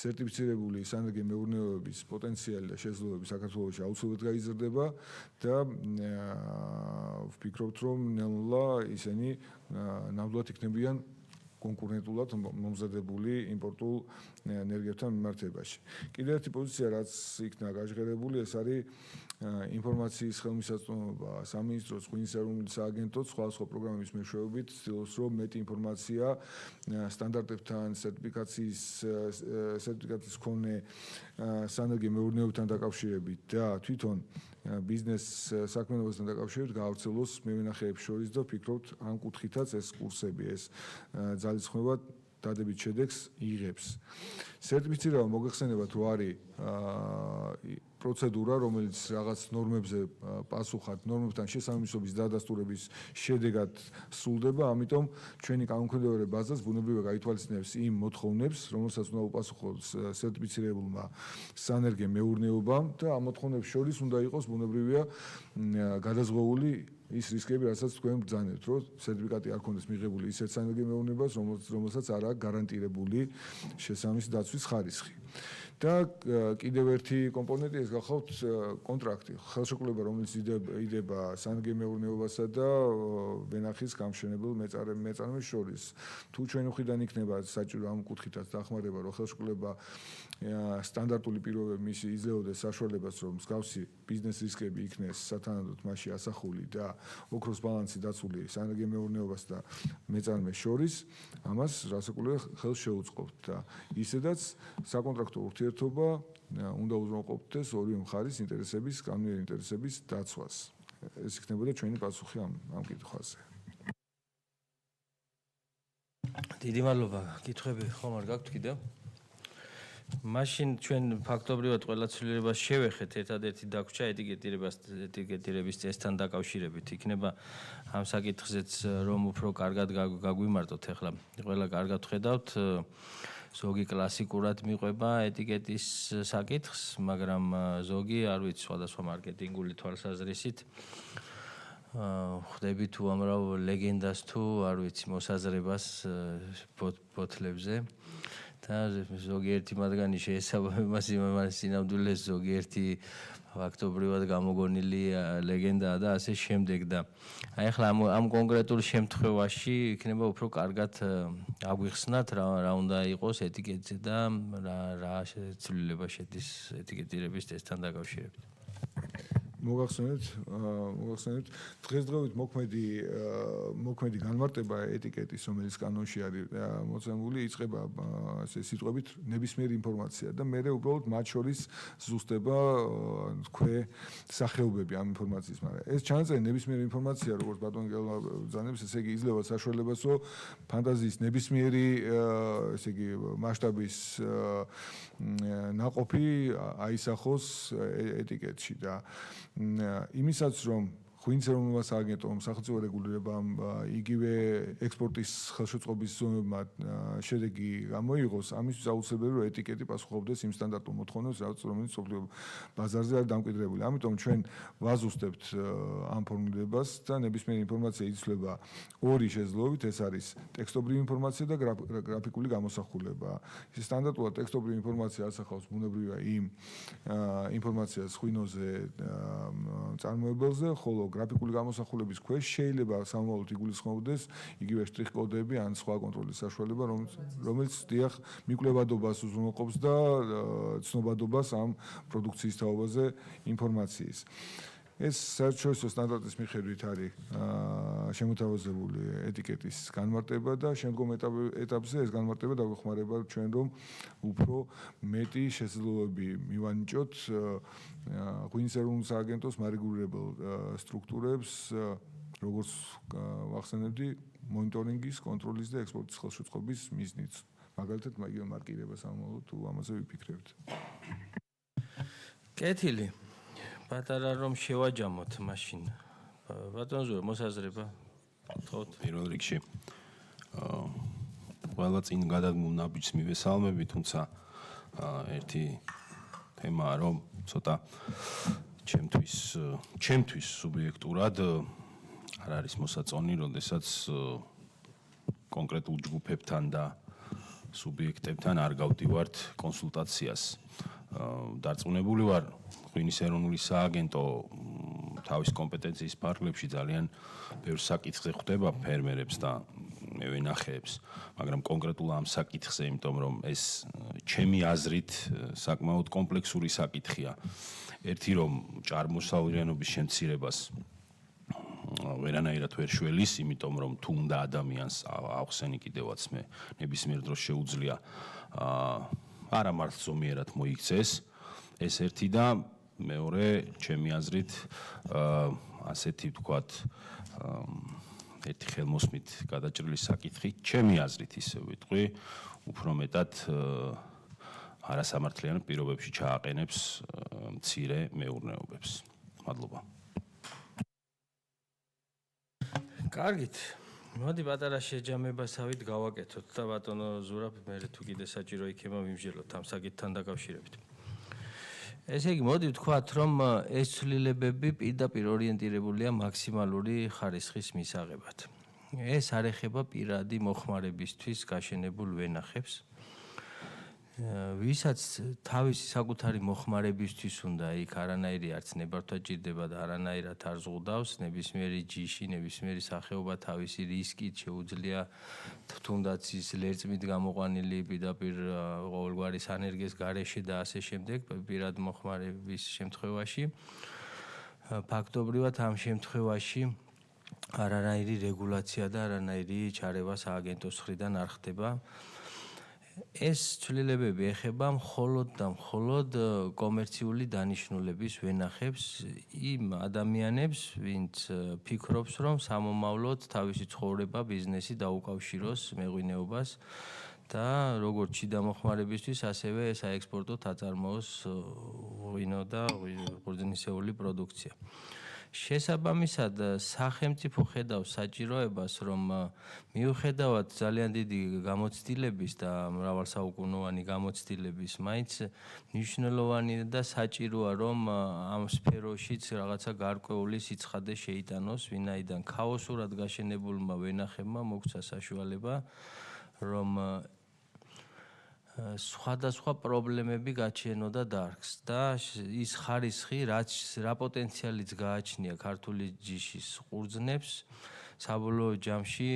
სერტიფიცირებული სანერგე მეურნეობების პოტენციალი და შესაძლებლობები საქართველოში აუცილებლად გაიზრდება და ვფიქრობთ, რომ ნელა ისინი ნამდვილად იქნებიან კონკურენტულად მომზადებული იმპორტულ ენერგიებთან მიმართებაში. კიდევ ერთი პოზიცია, რაც იქნა გაჟღერებული, ეს არის ინფორმაციის ხელმისაწვდომობა სამინისტროს ღვინის ეროვნული სააგენტოს სხვადასხვა პროგრამების მეშვეობით ცდილობს, რომ მეტი ინფორმაცია სტანდარტებთან, სერტიფიკაციის მქონე სანერგე მეურნეობებთან დაკავშირებით და თვითონ ბიზნეს საქმიანობასთან დაკავშირებით გაავრცელოს მევენახეებს შორის და ვფიქრობთ, ამ კუთხითაც ეს კურსები, ეს ძალისხმევა დადებით შედეგს იღებს. სერტიფიცირება მოგეხსენებათ, რომ არის პროცედურა, რომელიც რაღაც ნორმებზე პასუხად, ნორმებთან შესაბამისობის დადასტურების შედეგად სრულდება, ამიტომ ჩვენი კანონმდებლობრივი ბაზას ბუნებრივია გაითვალისწინებს იმ მოთხოვნებს, რომელსაც უნდა უპასუხოს სერტიფიცირებულმა სანერგე მეურნეობამ და ამ მოთხოვნებს შორის უნდა იყოს ბუნებრივია გადაზღვეული ის რისკები, რასაც თქვენ ბრძანებთ, რომ სერტიფიკატი არ ქონდეს მიღებული ისეთ სანერგე მეურნეობას, რომელსაც არ აქვს გარანტირებული შესაბამისი დაცვის ხარისხი. და კიდევ ერთი კომპონენტი ეს გახავთ კონტრაქტი, ხელშეკრულება, რომელიც იდება სანერგე მეურნეობასა და ვენახის გამშენებელ მეწარმეს შორის. თუ ჩვენი მხრიდან იქნება საჭირო ამ კუთხითაც დახმარება, რომ ხელშეკრულება სტანდარტული პირობები იძლეოდეს საშუალებას, რომ მსგავსი ბიზნეს რისკები იქნეს სათანადოდ მასში ასახული და ოქროს ბალანსი დაცული საენერგიო მეურნეობას და მეწარმეს შორის, ამას რასაკვირველია ხელს შეუწყობთ და ისედაც საკონტრაქტო ურთიერთობა უნდა უზრუნველყოფდეს ორივე მხარის ინტერესების, კანონიერი ინტერესების დაცვას. ეს იქნებოდა ჩვენი პასუხი ამ კითხვაზე. დიდი მადლობა. კითხვები ხომ არ გაქვთ კიდევ? მაშინ ჩვენ ფაქტობრივად ყველა ცვლილებას შევეხეთ, ერთადერთი დაგვრჩა ეტიკეტირების წესთან დაკავშირებით. იქნება ამ საკითხზეც რომ უფრო კარგად გაგვიმარტოთ ახლა. ყველა კარგად ხედავთ, ზოგი კლასიკურად მიყვება ეტიკეტის საკითხს, მაგრამ ზოგი არ ვიცი სხვადასხვა მარკეტინგული თვალსაზრისით ხვდები თუ ამრავ ლეგენდას თუ არ ვიცი მოსაზრებას ბოთლებზე და ზოგიერთი მათგანი შეესაბამება იმას სინამდვილეს, ზოგიერთი ფაქტობრივად გამოგონილი ლეგენდაა და ასე შემდეგ და აი ახლა ამ კონკრეტულ შემთხვევაში იქნება უფრო კარგად აგვიხსნათ რა უნდა იყოს ეტიკეტზე და რა ცვლილება შედის ეტიკეტირების წესთან დაკავშირებით. მოგახსენეთ დღესდღეობით მოქმედი განმარტება ეტიკეტის, რომელიც კანონში არის მოცემული, იწყება ასე სიტყვებით ნებისმიერი ინფორმაცია და მეორე უბრალოდ მათ შორის ზუსტება თქვე სახეობები ამ ინფორმაციის, მაგრამ ეს ჩანაწერი ნებისმიერი ინფორმაცია, როგორც ბატონი გელბაძანებს, ესე იგი იძლევა საშუალებას, რომ ფანტაზიის ნებისმიერი ესე იგი მასშტაბის ნაყოფი აისახოს ეტიკეტში და იმისაც რომ ღვინის ეროვნულ სააგენტომ სახელმწიფო რეგულირებამ იგივე ექსპორტის ხელშეწყობის ზონებმა შედეგი გამოიღოს, ამისთვის აუცილებელია რომ ეტიკეტი პასუხობდეს იმ სტანდარტულ მოთხოვნებს, რომელიც სოფლიო ბაზარზე არის დამკვიდრებული. ამიტომ ჩვენ ვაზუსტებთ ამ ფორმულირებას და ნებისმიერი ინფორმაცია იცვლება ორი შესაძლებლობით, ეს არის ტექსტობრივი ინფორმაცია და გრაფიკული გამოსახულება. სტანდარტულად ტექსტობრივი ინფორმაცია ასახავს ბუნებრივია იმ ინფორმაციას ღვინოზე, წარმოებელზე, ხოლო გრაფიკული გამოსახულების ქვეშ შეიძლება სამომავლოდ იგულისხმობდეს იგივე შტრიხ-კოდები ან სხვა კონტროლის საშუალება, რომელიც დიახ მიკვლევადობას უზრუნველყოფს და ცნობადობას ამ პროდუქციის თაობაზე ინფორმაციის. ეს საერთაშორისო სტანდარტის მიხედვით არის შემოთავაზებული ეტიკეტის განმარტება და შემდგომ ეტაპზე ეს განმარტება დაგვეხმარება ჩვენ რომ უფრო მეტი შესაძლებლობები მივანიჭოთ ღვინის ეროვნულ სააგენტოს მარეგულირებელ სტრუქტურებს, როგორც ვახსენებდი, მონიტორინგის, კონტროლის და ექსპორტის ხელშეწყობის მიზნით. მაგალითად, იგივე მარკირებას ამავდროულად თუ ამაზე ვიფიქრებთ. კეთილი. პატარა რომ შევაჯამოთ მაშინ. ბატონ ზურაბ, მოსაზრება თქოთ პირველ რიგში. ყველა წინ გადადგმულ ნაბიჯს მივესალმები, თუმცა ერთი თემაა, რომ ცოტა ჩემთვის სუბიექტურად არ არის მოსაწონი, როდესაც კონკრეტულ ჯგუფებთან და სუბიექტებთან არ გავდივართ კონსულტაციას. დარწმუნებული ვარ, ღვინის ეროვნული სააგენტო თავის კომპეტენციის ფარგლებში ძალიან ბევრ საკითხზე ხვდება ფერმერებს და მევენახეებს, მაგრამ კონკრეტულ ამ საკითხზე, იმიტომ რომ ეს ჩემი აზრით საკმაოდ კომპლექსური საკითხია. ერთი რომ ჭარმოსავლიანობის შემცირებას ვერანაირად ვერ შველის, იმიტომ რომ თუ უნდა ადამიანს ავხსენი კიდევაც მე ნებისმიერ დროს შეუძლია არა მარტო ზომიერად მოიქცეს, ეს ერთი და მეორე ჩემი აზრით ასეთი ვთქვათ ერთი ხელმოსმით გადაჭრილი საკითხი, ჩემი აზრით ისე ვიტყვი, უფრო მეტად არასამართლიან პირობებში ჩააყენებს მცირე მეურნეობებს. მადლობა. კარგით. მოდი პატარა შეჯამებასავით გავაკეთოთ და ბატონო ზურაბ, მე თუ კიდე საჭირო იქნება ვიმსჯელოთ ამ საკითხთან დაკავშირებით. ესე იგი, მოდი ვთქვათ, რომ ეს ცვლილებები პირდაპირ ორიენტირებულია მაქსიმალური ხარისხის მისაღებად. ეს არ ეხება პირადი მოხმარებისთვის გაშენებულ ვენახებს, ვისაც თავისი საკუთარი მოხმარებისთვის უნდა იქ არანაირი არც ნებართვა ჭირდება და არანაირად არ ზღუდავს, ნებისმიერი ჯიში, ნებისმიერი სახეობა თავისი რისკით შეუძლია თუნდაც ის ლერწმით გამოყვანილი პირდაპირ ყოველგვარი სანერგეს გარეშე და ასე შემდეგ პირად მოხმარების შემთხვევაში ფაქტობრივად ამ შემთხვევაში არანაირი რეგულაცია და არანაირი ჩარევა სააგენტოს მხრიდან არ ხდება. ეს ცვლილებები ეხება მხოლოდ და მხოლოდ კომერციული დანიშნულების ვენახებს იმ ადამიანებს, ვინც ფიქრობს, რომ სამომავლოდ თავისი ცხოვრება, ბიზნესი დაუკავშიროს მეღვინეობას და როგორც შიდა მოხმარებისთვის, ასევე საექსპორტოდ აწარმოოს ღვინო და ყურძნისეული პროდუქცია. შესაბამისად, სახელმწიფო ხედავს საჭიროებას, რომ მიუხედავად ძალიან დიდი გამოცდილების და მრავალსაუკუნოვანი გამოცდილების, მაინც მნიშვნელოვანი და საჭიროა, რომ ამ სფეროშიც რაღაცა გარკვეული სიცხადე შეიტანოს, ვინაიდან ქაოსურად გაშენებულმა ვენახებმა მოგცა საშუალება, რომ სხვადასხვა პრობლემები გაჩენოდა დარგს და ის ხარისხი, რა პოტენციალიც გააჩნია ქართული ჯიშის ყურძნებს, საბოლოო ჯამში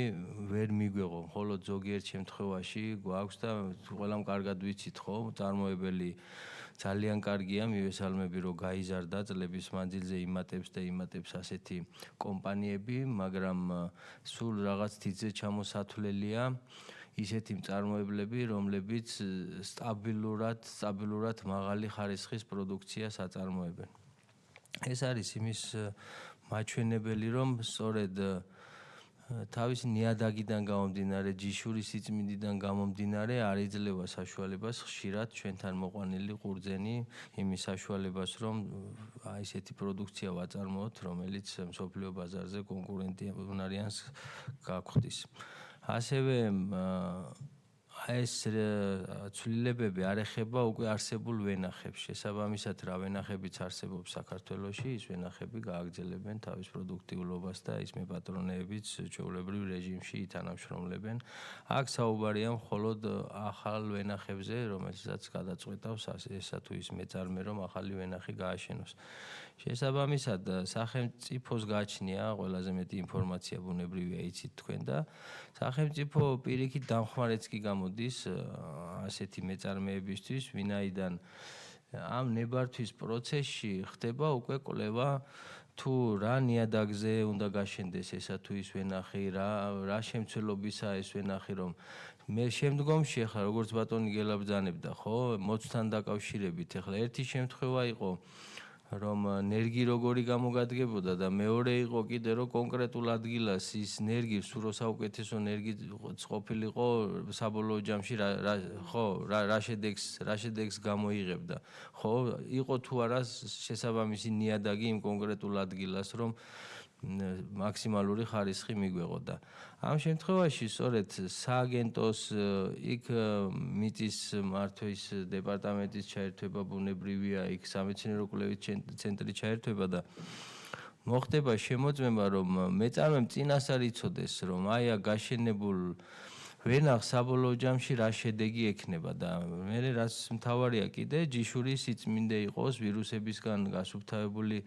ვერ მიგვეღო, მხოლოდ ზოგიერთ შემთხვევაში გვაქვს და ყველამ კარგად ვიცით, ხო, წარმოებელი ძალიან კარგია, მივესალმები, რომ გაიზარდა წლების მანძილზე იმატებს ასეთი კომპანიები, მაგრამ სულ რაღაც თითზე ჩამოსათვლელია ისეთი მწარმოებლები, რომლებიც სტაბილურად მაღალი ხარისხის პროდუქციას აწარმოებენ. ეს არის იმის მაჩვენებელი, რომ სწორედ თავისი ნიადაგიდან გამომდინარე, ჯიშური სიწმინდიდან გამომდინარე, არ იძლევა საშუალებას ხშირად ჩვენთან მოყვანილი ყურძენი იმის საშუალებას, რომ ესეთი პროდუქცია ვაწარმოოთ, რომელიც მსოფლიო ბაზარზე კონკურენტუნარიანს გაგვხდის. ასევე ეს ცვლილებები არ ეხება უკვე არსებულ ვენახებს. შესაბამისად, რა ვენახებიც არსებობს საქართველოში, ის ვენახები გააგრძელებენ თავის პროდუქტიულობას და ის მეპატრონეებიც ჩვეულებრივ რეჟიმში ითანამშრომლებენ. აქ საუბარია მხოლოდ ახალ ვენახებზე, რომელსაც გადაწყვეტავს ესა თუ ის მეწარმე, რომ ახალი ვენახი გააშენოს. შესაბამისად, სახელმწიფოს გააჩნია ყველაზე მეტი ინფორმაცია ბუნებრივია იცით თქვენ და სახელმწიფო პირიქით დამხმარეც კი გამოდის ასეთი მეწარმეებისთვის, ვინაიდან ამ ნებართვის პროცესში ხდება უკვე კვლევა თუ რა ნიადაგზე უნდა გაშენდეს ესა თუ ის ვენახი, რა შემცველობისაა ეს ვენახი, რომ მე შემდგომში ახლა როგორც ბატონი გელაბძანებდა, ხო, მოცთან დაკავშირებით, ახლა ერთი შემთხვევა იყო რომ ნერგი როგორი გამოგადგებოდა და მეორე იყო კიდე რომ კონკრეტულ ადგილას ის ნერგი სულ საუკეთესო ნერგი ყოფილიყო საბოლოო ჯამში რა შედეგს გამოიღებდა ხო იყო თუ არა შესაბამისი ნიადაგი იმ კონკრეტულ ადგილას რომ მაქსიმალური ხარისხი მიგვეღოდა. ამ შემთხვევაში სწორედ სააგენტოს იქ მიწის მართვის დეპარტამენტის ჩაერთვება ბუნებრივია, იქ სამეცნიერო კვლევით ცენტრი ჩაერთვება და მოხდება შემოწმება, რომ მეწარმემ წინასწარ იცოდეს, რომ აი გაშენებულ ვენახს საბოლოო ჯამში რა შედეგი ექნება და მე რაც მთავარია კიდე ჯიშური სიწმინდე იყოს, ვირუსებისგან გასუფთავებული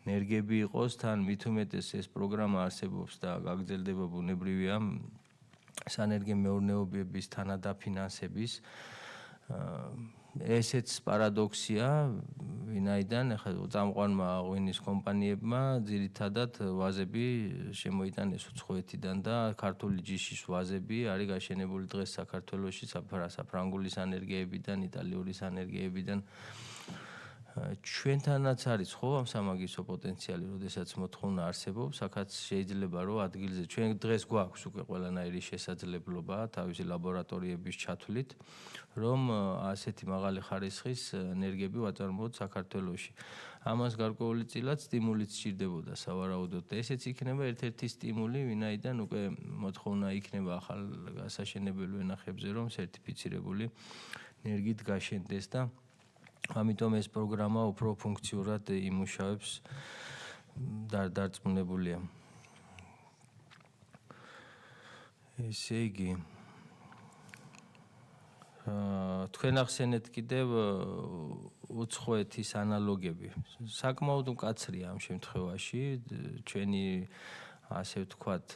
ნერგები იყოს, თან მით უმეტეს ეს პროგრამა არსებობს და გაგრძელდება ბუნებრივია სანერგე მეურნეობების თანადაფინანსების ესეც პარადოქსია, ვინაიდან ახლა წამყვანმა ღვინის კომპანიებმა ძირითადად ვაზები შემოიტანეს უცხოეთიდან და ქართული ჯიშის ვაზები არის გაშენებული დღეს საქართველოში საფრანგული სანერგეებიდან, იტალიური სანერგეებიდან. ჩვენთანაც არის ხო ამ სამაგისო პოტენციალი, როდესაც მოთხოვნა არსებობს, აქაც შეიძლება რომ ადგილზე ჩვენ დღეს გვაქვს უკვე ყველანაირი შესაძლებლობა თავისი ლაბორატორიების ჩათვლით, რომ ასეთი მაღალი ხარისხის ენერგიები ვაწარმოოთ საქართველოში. ამას გარკვეული წილად სტიმულიც სჭირდებოდა სავარაუდოდ და ესეც იქნება ერთ-ერთი სტიმული, ვინაიდან უკვე მოთხოვნა იქნება ახალ გასაშენებელ ვენახებზე, რომ სერტიფიცირებული ენერგიით გაშენდეს და ამიტომ ეს პროგრამა უფრო ფუნქციურად იმუშავებს დარწმუნებულია. ესე იგი თქვენ ახსენეთ კიდევ უცხოეთის ანალოგები. საკმაოდ მკაცრია ამ შემთხვევაში ჩვენი ასე ვთქვათ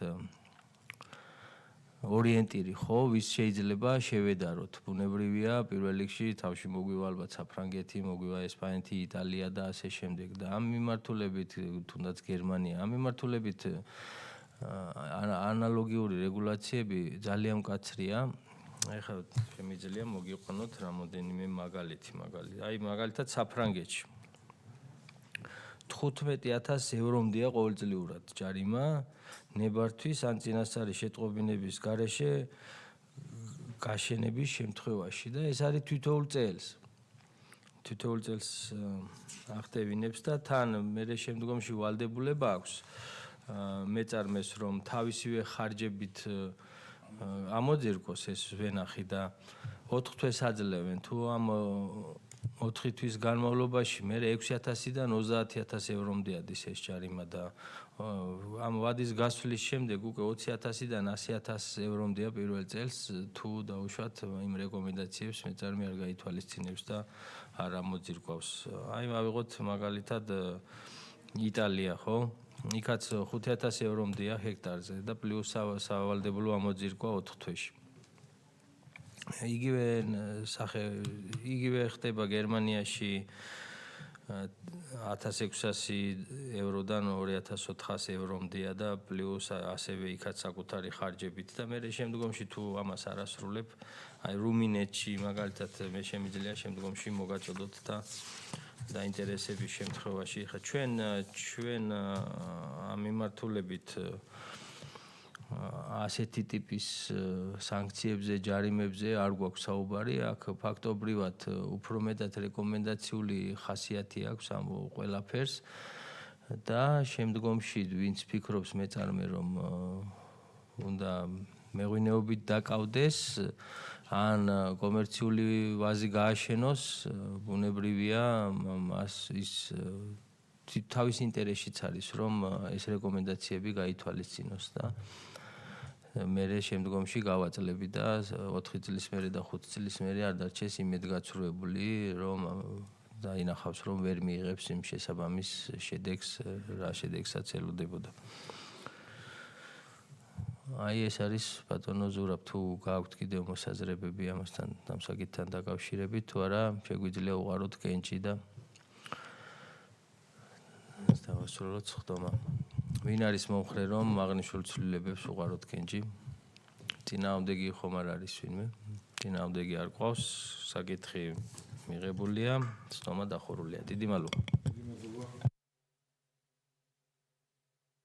ორიენტირი ხო ვის შეიძლება შევედაროთ. ბუნებრივია პირველ რიგში თავში მოგვივა ალბათ საფრანგეთი, მოგვივა ესპანეთი, იტალია და ასე შემდეგ და ამ მიმართულებით თუნდაც გერმანია. ამ მიმართულებით ანალოგიური რეგულაციები ძალიან მკაცრია. ეხლა შემიძლია მოგიყვანოთ რამოდენიმე მაგალითი. აი მაგალითად საფრანგეთში 15000 ევრომდეა ყოველწლიურად ჯარიმა ნებართვის ან წინასწარი შეტყობინების გარეშე გაშენების შემთხვევაში და ეს არის თითოეულ წელს. თითოეულ წელს ახდევინებს და თან მე შემდგომში ვალდებულება აქვს მეწარმეს რომ თავისივე ხარჯებით ამოძირკოს ეს ვენახი და 4 თვეს აძლევენ თუ ამ 4 თვის განმავლობაში მე 6000-დან 30000 ევრომდე ადის ეს ჯარიმა და ამ ვადის გასვლის შემდეგ უკვე 20000-დან 100000 ევრომდეა პირველ წელს თუ დაუშვათ იმ რეკომენდაციებს მეწარმე არ გაითვალისწინებს და არ ამოძირკავს. აი ავიღოთ მაგალითად იტალია ხო? იქაც 5000 ევრომდეა ჰექტარზე და პლუს სავალდებულო ამოძირკვა 4 თვეში. იგივე ხდება გერმანიაში 1600 ევროდან 2400 ევრომდეა და პლუს ასევე იქაც საკუთარი ხარჯებით და მე შემდგომში თუ ამას არ ასრულებ, აი რუმინეთში მაგალითად მე შემიძლია შემდგომში მოგაწოდოთ და დაინტერესების შემთხვევაში ხა ჩვენ ამ მიმართულებით ასეთი ტიპის სანქციებზე, ჯარიმებზე არ გვაქვს საუბარი, აქ ფაქტობრივად უფრო მეტად რეკომენდაციული ხასიათი აქვს ამ ყველაფერს და შემდგომში ვინც ფიქრობს მეწარმე რომ უნდა მეღვინეობით დაკავდეს ან კომერციული ვაზი გააშენოს, ბუნებრივია მას ის თავის ინტერესშიც არის რომ ეს რეკომენდაციები გაითვალისწინოს და მე შემდგომში გავაძლები და 4 წლის მერე და 5 წლის მერე არ დარჩეს იმედგაცრუებული რომ დაინახავს რომ ვერ მიიღებს იმ შესაბამის შედეგს რა შედეგსაც ელოდებოდა. აი ეს არის ბატონო ზურაბ თუ გააქვთ კიდევ მოსაზრებები ამასთან ამ საკითხთან დაკავშირებით თუ არა შეგვიძლია უყაროთ კენჭი და დავასრულოთ ხდომა. ვინ არის მომხრე რომ აღნიშნულ ცვლილებებს უყაროთ კენჭი? წინააღმდეგი ხომ არ არის ვინმე? წინააღმდეგი არ ყავს, საკითხი მიღებულია, ხდომა დახურულია. დიდი მადლობა.